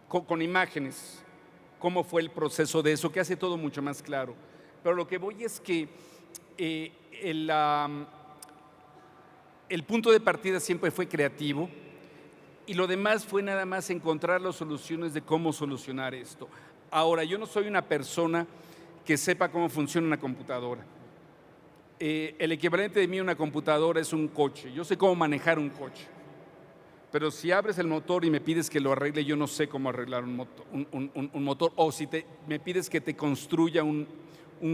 con imágenes cómo fue el proceso de eso, que hace todo mucho más claro. Pero lo que voy es que el punto de partida siempre fue creativo y lo demás fue nada más encontrar las soluciones de cómo solucionar esto. Ahora, yo no soy una persona que sepa cómo funciona una computadora. El equivalente de mí a una computadora es un coche. Yo sé cómo manejar un coche. Pero si abres el motor y me pides que lo arregle, yo no sé cómo arreglar un motor. O si me pides que te construya un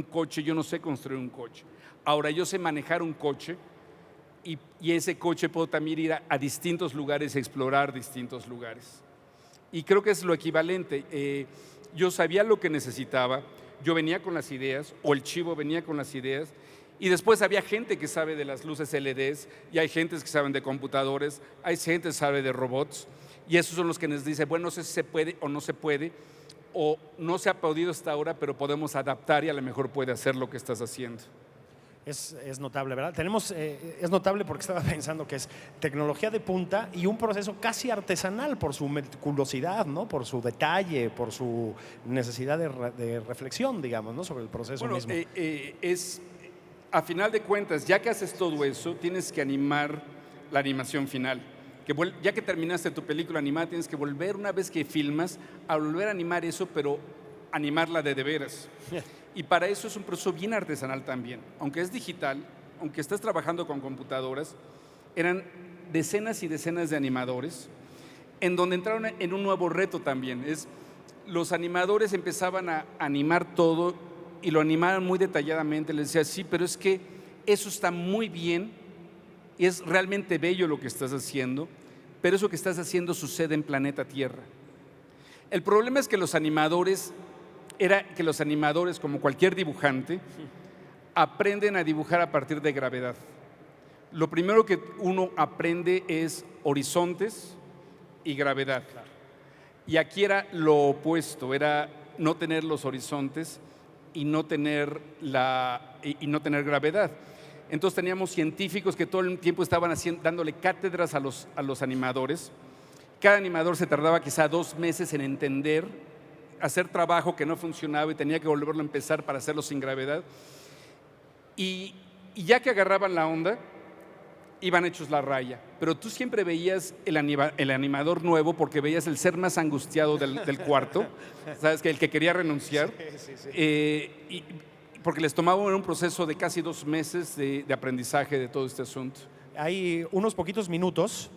coche, yo no sé construir un coche. Ahora, yo sé manejar un coche y ese coche puedo también ir a distintos lugares y explorar distintos lugares. Y creo que es lo equivalente. Yo sabía lo que necesitaba, yo venía con las ideas, o el Chivo venía con las ideas, y después había gente que sabe de las luces LEDs, y hay gente que saben de computadores, hay gente que sabe de robots, y esos son los que nos dicen, bueno, no sé si se puede o no se puede, o no se ha podido hasta ahora, pero podemos adaptar y a lo mejor puede hacer lo que estás haciendo. Es notable, ¿verdad? Es notable porque estaba pensando que es tecnología de punta y un proceso casi artesanal por su meticulosidad, ¿no? Por su detalle, por su necesidad de reflexión, digamos, ¿no? Sobre el proceso mismo. A final de cuentas, ya que haces todo eso, tienes que animar la animación final. Ya que terminaste tu película animada, tienes que volver, una vez que filmas, a volver a animar eso, pero animarla de veras. Y para eso es un proceso bien artesanal también. Aunque es digital, aunque estás trabajando con computadoras, eran decenas y decenas de animadores, en donde entraron en un nuevo reto también. Los animadores empezaban a animar todo y lo animaban muy detalladamente. Les decía, sí, pero es que eso está muy bien es realmente bello lo que estás haciendo, pero eso que estás haciendo sucede en planeta Tierra. El problema es que los animadores, como cualquier dibujante, aprenden a dibujar a partir de gravedad. Lo primero que uno aprende es horizontes y gravedad. Y aquí era lo opuesto, era no tener los horizontes y no tener gravedad. Entonces teníamos científicos que todo el tiempo estaban dándole cátedras a los animadores. Cada animador se tardaba quizá 2 meses en entender, hacer trabajo que no funcionaba y tenía que volverlo a empezar para hacerlo sin gravedad. Y ya que agarraban la onda, iban hechos la raya. Pero tú siempre veías el animador nuevo porque veías el ser más angustiado del cuarto, ¿sabes? Que el que quería renunciar. Sí. Porque les tomaba un proceso de casi 2 meses de aprendizaje de todo este asunto. Hay unos poquitos minutos.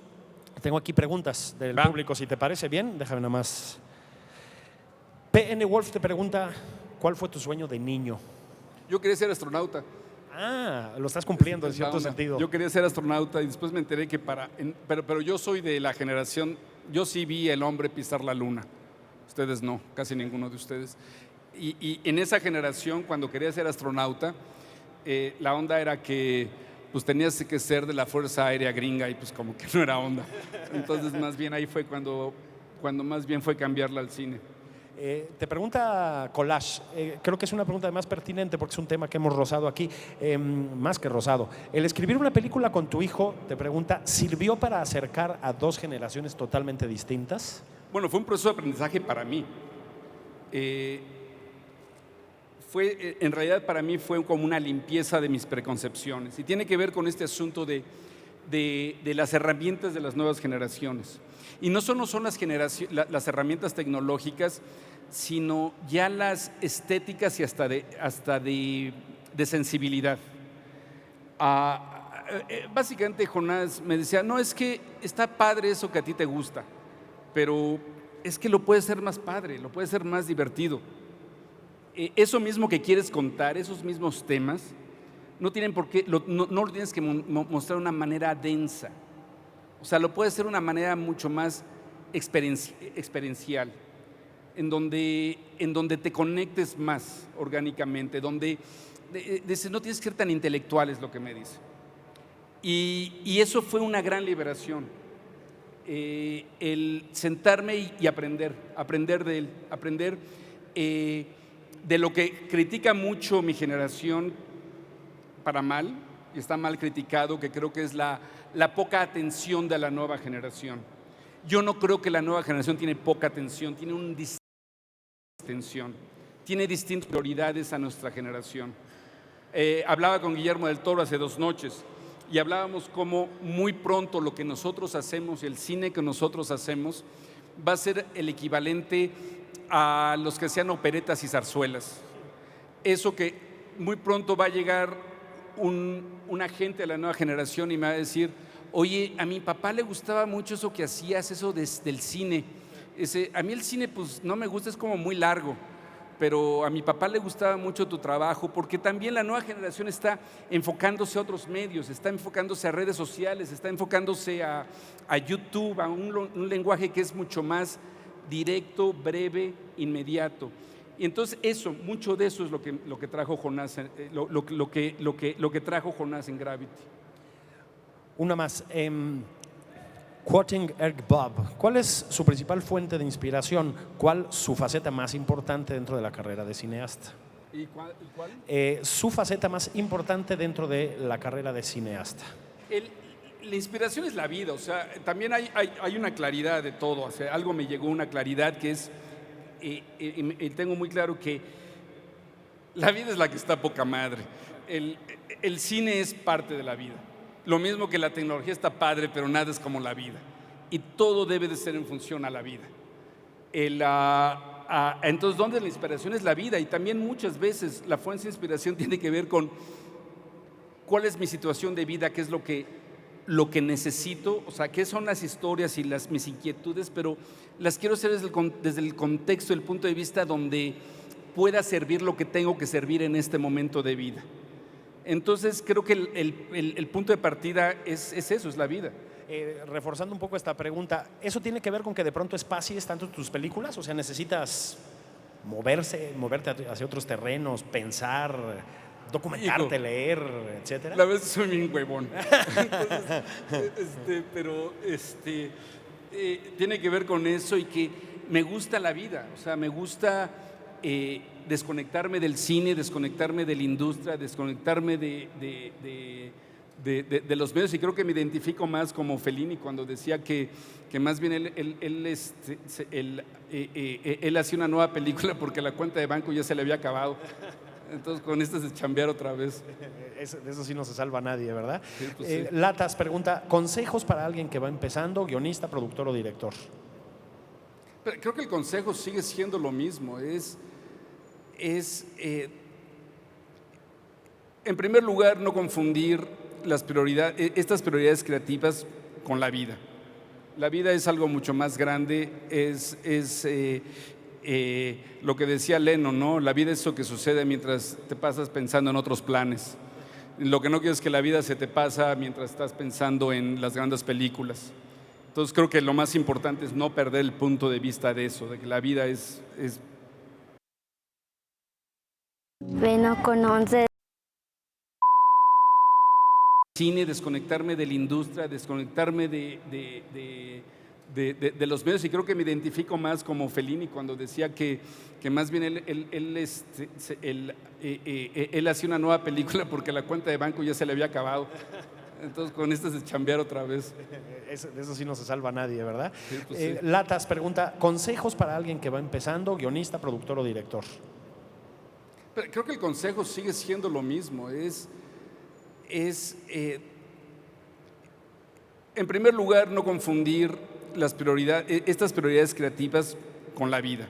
Tengo aquí preguntas del público, si te parece bien. Déjame nada más. PN Wolf te pregunta, ¿cuál fue tu sueño de niño? Yo quería ser astronauta. Ah, lo estás cumpliendo en cierto sentido. Yo quería ser astronauta y después me enteré que pero yo soy de la generación, yo sí vi el hombre pisar la luna. Ustedes no, casi ninguno de ustedes. Y en esa generación, cuando quería ser astronauta, la onda era que pues tenías que ser de la Fuerza Aérea Gringa y pues como que no era onda. Entonces más bien ahí fue cuando más bien fue cambiarla al cine. Te pregunta Collage, creo que es una pregunta más pertinente porque es un tema que hemos rozado aquí, más que rozado. El escribir una película con tu hijo, te pregunta, ¿sirvió para acercar a 2 generaciones totalmente distintas? Bueno, fue un proceso de aprendizaje para mí. En realidad para mí fue como una limpieza de mis preconcepciones y tiene que ver con este asunto de las herramientas de las nuevas generaciones. Y no solo son las herramientas tecnológicas, sino ya las estéticas y hasta de sensibilidad. Básicamente Jonás me decía, no, es que está padre eso que a ti te gusta, pero es que lo puede ser más padre, lo puede ser más divertido. Eso mismo que quieres contar, esos mismos temas, no tienen por qué, no lo tienes que mostrar de una manera densa. O sea, lo puedes hacer de una manera mucho más experiencial, en donde te conectes más orgánicamente, donde no tienes que ser tan intelectual, es lo que me dice. Y eso fue una gran liberación. El sentarme y aprender de él, aprender de lo que critica mucho mi generación para mal, y está mal criticado, que creo que es la poca atención de la nueva generación. Yo no creo que la nueva generación tiene poca atención, tiene una distinta atención, tiene distintas prioridades a nuestra generación. Hablaba con Guillermo del Toro hace 2 noches y hablábamos cómo muy pronto lo que nosotros hacemos y el cine que nosotros hacemos va a ser el equivalente a los que sean operetas y zarzuelas. Eso que muy pronto va a llegar un agente de la nueva generación y me va a decir, oye, a mi papá le gustaba mucho eso que hacías, eso del cine. A mí el cine pues no me gusta, es como muy largo, pero a mi papá le gustaba mucho tu trabajo, porque también la nueva generación está enfocándose a otros medios, está enfocándose a redes sociales, está enfocándose a YouTube, a un lenguaje que es mucho más directo, breve, inmediato. Y entonces mucho de eso es lo que trajo Jonás, lo que trajo Jonás en Gravity. Una más. Quoting Eric Bob, ¿cuál es su principal fuente de inspiración? ¿Cuál su faceta más importante dentro de la carrera de cineasta? ¿Y cuál? Su faceta más importante dentro de la carrera de cineasta. La inspiración es la vida, o sea, también hay una claridad de todo, o sea, algo me llegó, una claridad que es, tengo muy claro que la vida es la que está poca madre, el cine es parte de la vida, lo mismo que la tecnología está padre, pero nada es como la vida, y todo debe de ser en función a la vida. Entonces, ¿dónde la inspiración es la vida? Y también muchas veces la fuente de inspiración tiene que ver con cuál es mi situación de vida, qué es lo que necesito, o sea, qué son las historias y mis inquietudes, pero las quiero hacer desde el contexto, el punto de vista donde pueda servir lo que tengo que servir en este momento de vida. Entonces creo que el punto de partida es eso, es la vida. Reforzando un poco esta pregunta, ¿eso tiene que ver con que de pronto espacies tanto tus películas? O sea, necesitas moverte hacia otros terrenos, pensar, documentarte, leer, etcétera. La verdad soy bien huevón. Entonces, tiene que ver con eso y que me gusta la vida, o sea, me gusta desconectarme del cine, desconectarme de la industria, desconectarme de los medios, y creo que me identifico más como Fellini cuando decía que más bien él hacía una nueva película porque la cuenta de banco ya se le había acabado. Entonces con esto es de chambear otra vez. De eso sí no se salva nadie, ¿verdad? Sí, pues sí. Latas pregunta, consejos para alguien que va empezando, guionista, productor o director. Pero creo que el consejo sigue siendo lo mismo, en primer lugar, no confundir estas prioridades creativas con la vida. La vida es algo mucho más grande, lo que decía Lennon, ¿no? La vida es eso que sucede mientras te pasas pensando en otros planes. Lo que no quiero es que la vida se te pasa mientras estás pensando en las grandes películas. Entonces creo que lo más importante es no perder el punto de vista de eso, de que la vida es Bueno, con 11 cine, desconectarme de la industria, desconectarme de los medios, y creo que me identifico más como Fellini cuando decía que más bien él hacía una nueva película porque la cuenta de banco ya se le había acabado. Entonces con esto es de chambear otra vez. De eso sí no se salva nadie, ¿verdad? Sí, pues sí. Latas pregunta, consejos para alguien que va empezando, guionista, productor o director. Pero creo que el consejo sigue siendo lo mismo, en primer lugar, no confundir estas prioridades creativas con la vida.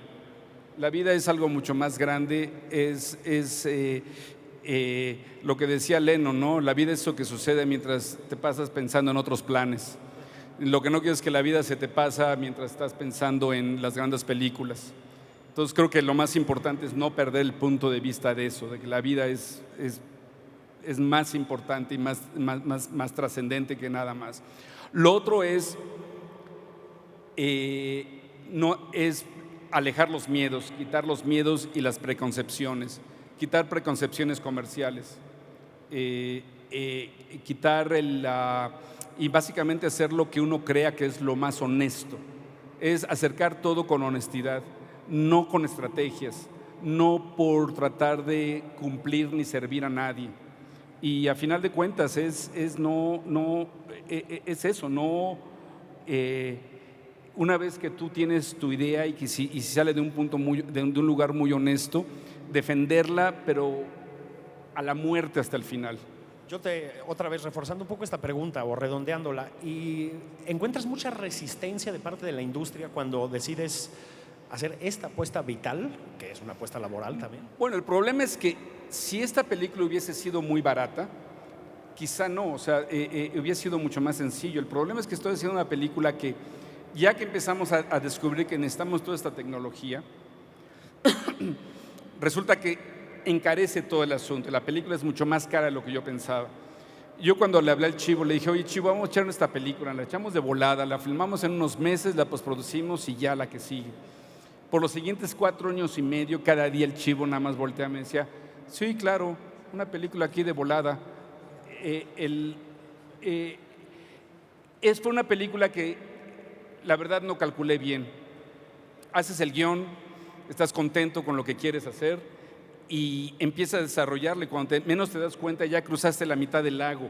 La vida es algo mucho más grande, lo que decía Lennon, ¿no? La vida es eso que sucede mientras te pasas pensando en otros planes. Lo que no quiero es que la vida se te pasa mientras estás pensando en las grandes películas. Entonces creo que lo más importante es no perder el punto de vista de eso, de que la vida es más importante y más trascendente que nada más. Lo otro es alejar los miedos, quitar los miedos y las preconcepciones, quitar preconcepciones comerciales, quitar y básicamente hacer lo que uno crea que es lo más honesto, es acercar todo con honestidad, no con estrategias, no por tratar de cumplir ni servir a nadie. Y a final de cuentas es eso, una vez que tú tienes tu idea y si sale de un lugar muy honesto, defenderla, pero a la muerte hasta el final. Yo otra vez reforzando un poco esta pregunta o redondeándola, ¿y encuentras mucha resistencia de parte de la industria cuando decides hacer esta apuesta vital, que es una apuesta laboral también? Bueno, el problema es que si esta película hubiese sido muy barata, quizá no, o sea, hubiese sido mucho más sencillo. El problema es que estoy haciendo una película que, ya que empezamos a descubrir que necesitamos toda esta tecnología, resulta que encarece todo el asunto. La película es mucho más cara de lo que yo pensaba. Yo cuando le hablé al Chivo, le dije, oye Chivo, vamos a echar esta película, la echamos de volada, la filmamos en unos meses, la postproducimos y ya la que sigue. Por los siguientes 4 años y medio, cada día el Chivo nada más volteaba y me decía, sí, claro, una película aquí de volada. Fue una película que la verdad no calculé bien. Haces el guión, estás contento con lo que quieres hacer y empiezas a desarrollarle. Cuando menos te das cuenta ya cruzaste la mitad del lago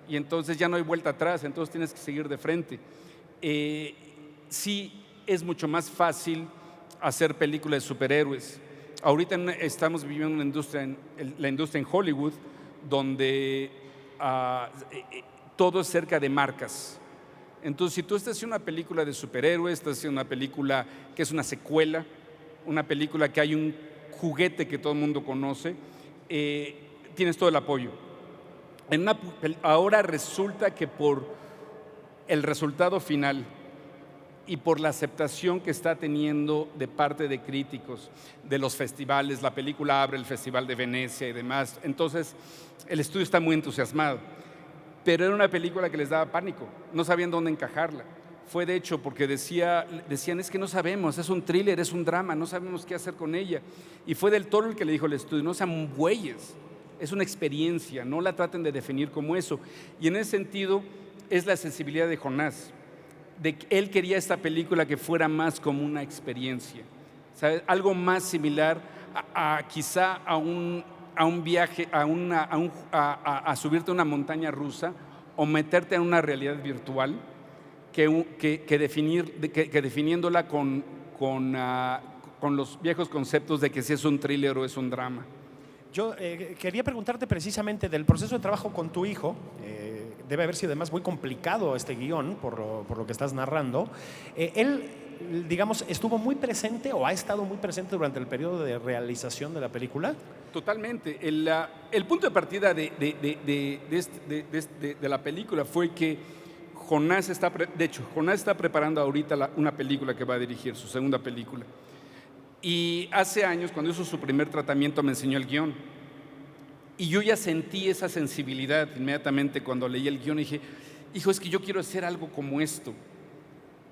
y entonces ya no hay vuelta atrás, entonces tienes que seguir de frente. Sí, es mucho más fácil hacer películas de superhéroes. Ahorita estamos viviendo la industria en Hollywood, donde todo es cerca de marcas. Entonces, si tú estás haciendo una película de superhéroes, estás haciendo una película que es una secuela, una película que hay un juguete que todo el mundo conoce, tienes todo el apoyo. Ahora resulta que por el resultado final y por la aceptación que está teniendo de parte de críticos, de los festivales. La película abre el Festival de Venecia y demás. Entonces, el estudio está muy entusiasmado. Pero era una película que les daba pánico, no sabían dónde encajarla. Fue de hecho porque decían, es que no sabemos, es un thriller, es un drama, no sabemos qué hacer con ella. Y fue Del Toro el que le dijo al estudio, no sean bueyes, es una experiencia, no la traten de definir como eso. Y en ese sentido es la sensibilidad de Jonás, de que él quería esta película que fuera más como una experiencia, ¿sabes? Algo más similar quizá a un viaje, a subirte a una montaña rusa o meterte en una realidad virtual que definiéndola con los viejos conceptos de que si es un thriller o es un drama. Yo quería preguntarte precisamente del proceso de trabajo con tu hijo. Debe haber sido además muy complicado este guión, por lo que estás narrando. Él, digamos, ¿estuvo muy presente o ha estado muy presente durante el periodo de realización de la película? Totalmente. El punto de partida de la película fue que Jonás está preparando ahorita una película que va a dirigir, su segunda película. Y hace años, cuando hizo su primer tratamiento, me enseñó el guión. Y yo ya sentí esa sensibilidad inmediatamente cuando leí el guión. Y dije, hijo, es que yo quiero hacer algo como esto.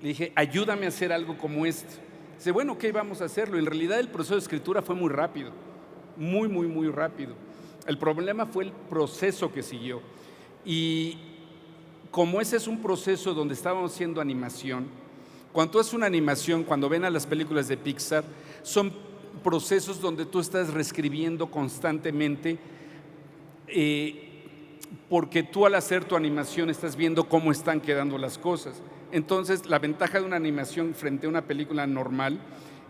Le dije, ayúdame a hacer algo como esto. Dice, bueno, ok, vamos a hacerlo. En realidad el proceso de escritura fue muy rápido, muy, muy, muy rápido. El problema fue el proceso que siguió. Y como ese es un proceso donde estábamos haciendo animación, cuando tú haces una animación, cuando ven a las películas de Pixar, son procesos donde tú estás reescribiendo constantemente, porque tú al hacer tu animación estás viendo cómo están quedando las cosas. Entonces, la ventaja de una animación frente a una película normal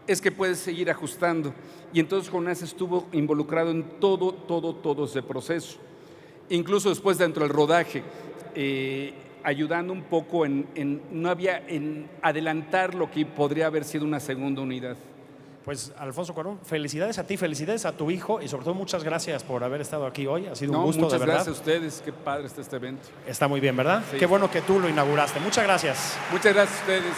es que puedes seguir ajustando. Y entonces Jonás estuvo involucrado en todo ese proceso. Incluso después dentro del rodaje, ayudando un poco en adelantar lo que podría haber sido una segunda unidad. Pues Alfonso Cuarón, felicidades a ti, felicidades a tu hijo y sobre todo muchas gracias por haber estado aquí hoy. Ha sido un gusto, de verdad. Muchas gracias a ustedes, qué padre está este evento. Está muy bien, ¿verdad? Sí. Qué bueno que tú lo inauguraste. Muchas gracias. Muchas gracias a ustedes.